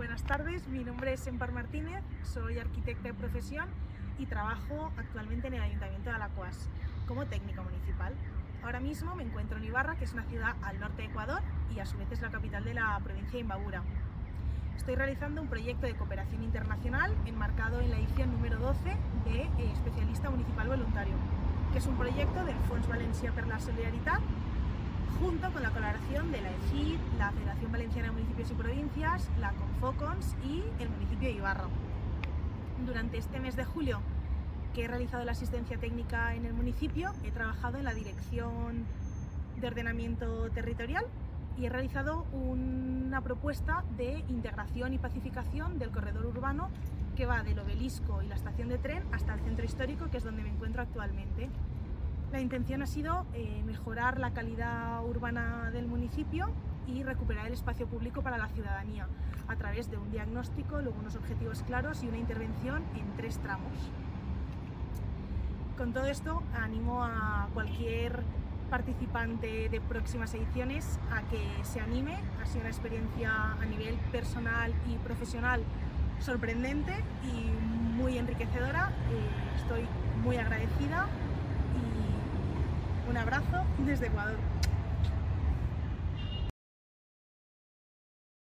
Buenas tardes, mi nombre es Empar Martínez, soy arquitecta de profesión y trabajo actualmente en el Ayuntamiento de Alacuás como técnica municipal. Ahora mismo me encuentro en Ibarra, que es una ciudad al norte de Ecuador y a su vez es la capital de la provincia de Imbabura. Estoy realizando un proyecto de cooperación internacional enmarcado en la edición número 12 de Especialista Municipal Voluntario, que es un proyecto del Fons Valencià per la Solidaritat, junto con la colaboración de la EFID, la Federación Valenciana de Municipios y Provincias, la Confocons y el municipio de Ibarra. Durante este mes de julio, que he realizado la asistencia técnica en el municipio, he trabajado en la Dirección de Ordenamiento Territorial y he realizado una propuesta de integración y pacificación del corredor urbano que va del obelisco y la estación de tren hasta el centro histórico, que es donde me encuentro actualmente. La intención ha sido mejorar la calidad urbana del municipio y recuperar el espacio público para la ciudadanía a través de un diagnóstico, luego unos objetivos claros y una intervención en 3 tramos. Con todo esto, animo a cualquier participante de próximas ediciones a que se anime. Ha sido una experiencia a nivel personal y profesional sorprendente y muy enriquecedora. Estoy muy agradecida y un abrazo desde Ecuador.